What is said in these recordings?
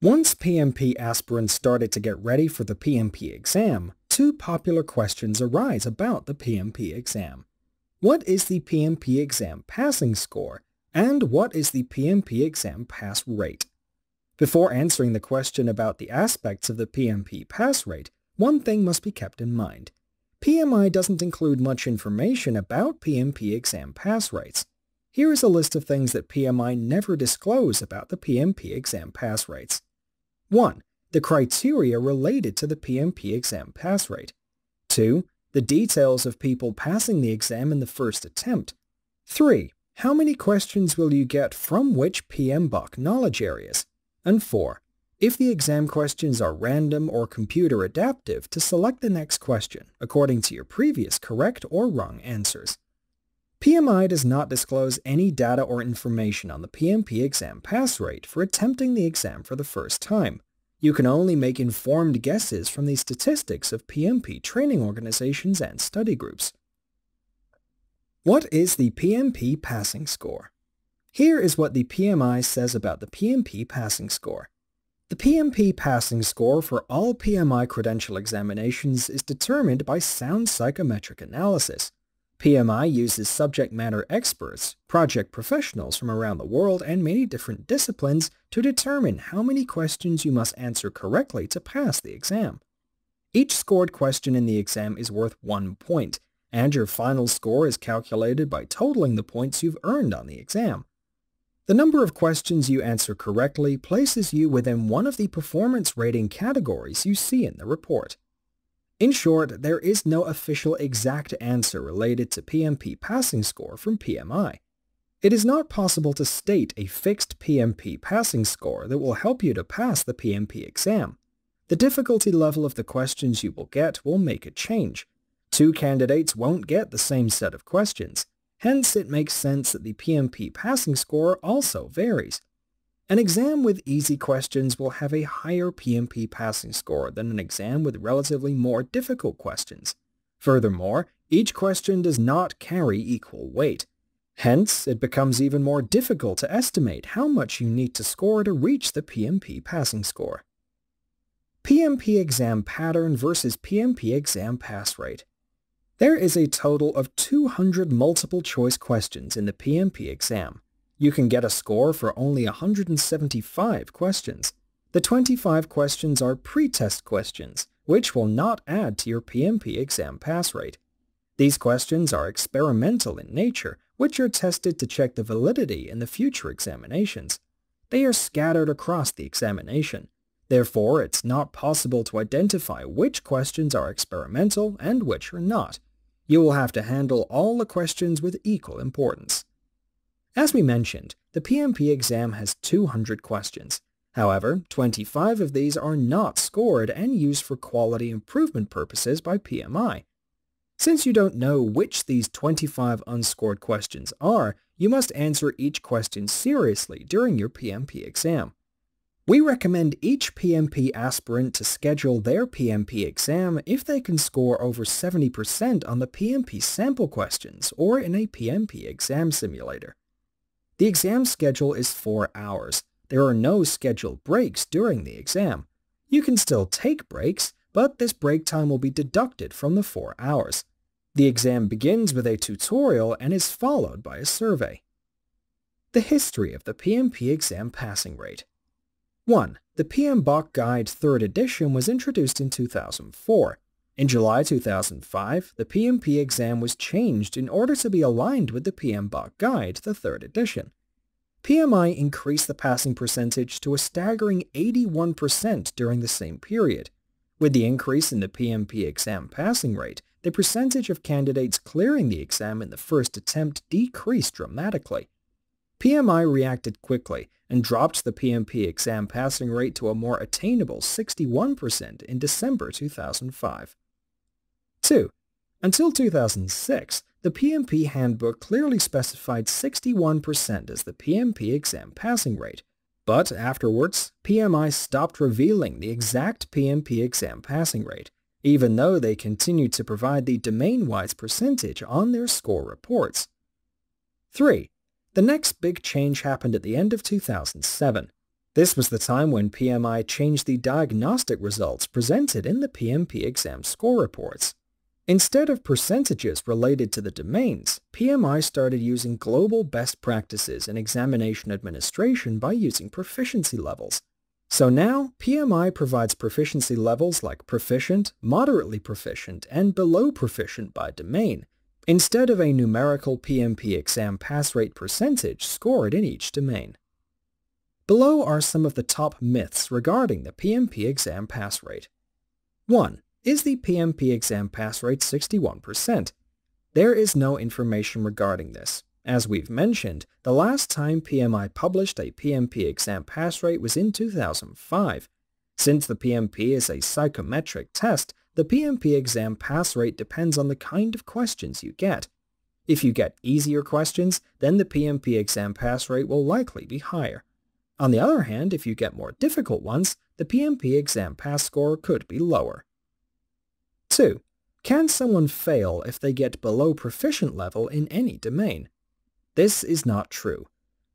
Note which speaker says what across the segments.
Speaker 1: Once PMP aspirants started to get ready for the PMP exam, two popular questions arise about the PMP exam. What is the PMP exam passing score, and what is the PMP exam pass rate? Before answering the question about the aspects of the PMP pass rate, one thing must be kept in mind. PMI doesn't include much information about PMP exam pass rates. Here is a list of things that PMI never disclose about the PMP exam pass rates. 1. The criteria related to the PMP exam pass rate. 2. The details of people passing the exam in the first attempt. 3. How many questions will you get from which PMBOK knowledge areas? And 4. If the exam questions are random or computer adaptive, to select the next question according to your previous correct or wrong answers. PMI does not disclose any data or information on the PMP exam pass rate for attempting the exam for the first time. You can only make informed guesses from the statistics of PMP training organizations and study groups. What is the PMP passing score? Here is what the PMI says about the PMP passing score. The PMP passing score for all PMI credential examinations is determined by sound psychometric analysis. PMI uses subject matter experts, project professionals from around the world and many different disciplines to determine how many questions you must answer correctly to pass the exam. Each scored question in the exam is worth 1 point, and your final score is calculated by totaling the points you've earned on the exam. The number of questions you answer correctly places you within one of the performance rating categories you see in the report. In short, there is no official exact answer related to PMP passing score from PMI. It is not possible to state a fixed PMP passing score that will help you to pass the PMP exam. The difficulty level of the questions you will get will make a change. Two candidates won't get the same set of questions. Hence, it makes sense that the PMP passing score also varies. An exam with easy questions will have a higher PMP passing score than an exam with relatively more difficult questions. Furthermore, each question does not carry equal weight. Hence, it becomes even more difficult to estimate how much you need to score to reach the PMP passing score. PMP exam pattern versus PMP exam pass rate. There is a total of 200 multiple-choice questions in the PMP exam. You can get a score for only 175 questions. The 25 questions are pre-test questions, which will not add to your PMP exam pass rate. These questions are experimental in nature, which are tested to check the validity in the future examinations. They are scattered across the examination. Therefore, it's not possible to identify which questions are experimental and which are not. You will have to handle all the questions with equal importance. As we mentioned, the PMP exam has 200 questions. However, 25 of these are not scored and used for quality improvement purposes by PMI. Since you don't know which these 25 unscored questions are, you must answer each question seriously during your PMP exam. We recommend each PMP aspirant to schedule their PMP exam if they can score over 70% on the PMP sample questions or in a PMP exam simulator. The exam schedule is 4 hours. There are no scheduled breaks during the exam. You can still take breaks, but this break time will be deducted from the 4 hours. The exam begins with a tutorial and is followed by a survey. The history of the PMP exam passing rate. 1. The PMBOK Guide 3rd edition was introduced in 2004. In July 2005, the PMP exam was changed in order to be aligned with the PMBOK Guide, the 3rd edition. PMI increased the passing percentage to a staggering 81% during the same period. With the increase in the PMP exam passing rate, the percentage of candidates clearing the exam in the first attempt decreased dramatically. PMI reacted quickly and dropped the PMP exam passing rate to a more attainable 61% in December 2005. 2. Until 2006, the PMP handbook clearly specified 61% as the PMP exam passing rate, but afterwards, PMI stopped revealing the exact PMP exam passing rate, even though they continued to provide the domain-wise percentage on their score reports. 3. The next big change happened at the end of 2007. This was the time when PMI changed the diagnostic results presented in the PMP exam score reports. Instead of percentages related to the domains, PMI started using global best practices in examination administration by using proficiency levels. So now, PMI provides proficiency levels like proficient, moderately proficient, and below proficient by domain, instead of a numerical PMP exam pass rate percentage scored in each domain. Below are some of the top myths regarding the PMP exam pass rate. 1. Is the PMP exam pass rate 61%? There is no information regarding this. As we've mentioned, the last time PMI published a PMP exam pass rate was in 2005. Since the PMP is a psychometric test, the PMP exam pass rate depends on the kind of questions you get. If you get easier questions, then the PMP exam pass rate will likely be higher. On the other hand, if you get more difficult ones, the PMP exam pass score could be lower. 2. Can someone fail if they get below proficient level in any domain? This is not true.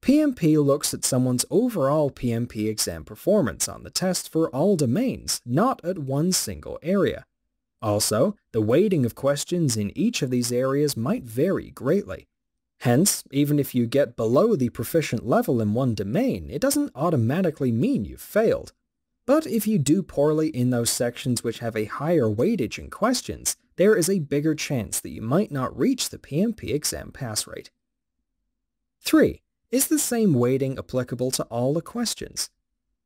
Speaker 1: PMP looks at someone's overall PMP exam performance on the test for all domains, not at one single area. Also, the weighting of questions in each of these areas might vary greatly. Hence, even if you get below the proficient level in one domain, it doesn't automatically mean you've failed. But if you do poorly in those sections which have a higher weightage in questions, there is a bigger chance that you might not reach the PMP exam pass rate. 3. Is the same weighting applicable to all the questions?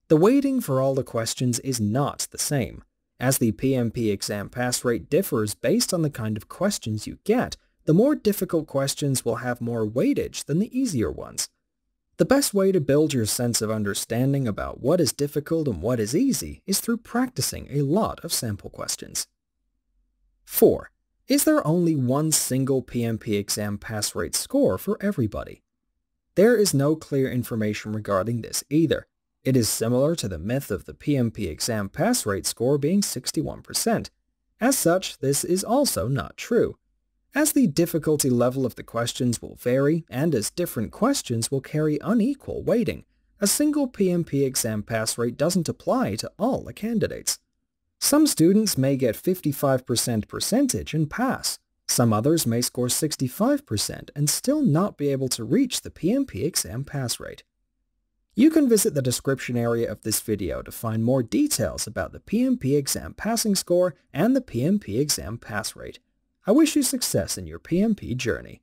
Speaker 1: The weighting for all the questions is not the same. As the PMP exam pass rate differs based on the kind of questions you get, the more difficult questions will have more weightage than the easier ones. The best way to build your sense of understanding about what is difficult and what is easy is through practicing a lot of sample questions. 4. Is there only one single PMP exam pass rate score for everybody? There is no clear information regarding this either. It is similar to the myth of the PMP exam pass rate score being 61%. As such, this is also not true. As the difficulty level of the questions will vary, and as different questions will carry unequal weighting, a single PMP exam pass rate doesn't apply to all the candidates. Some students may get 55% percentage and pass. Some others may score 65% and still not be able to reach the PMP exam pass rate. You can visit the description area of this video to find more details about the PMP exam passing score and the PMP exam pass rate. I wish you success in your PMP journey.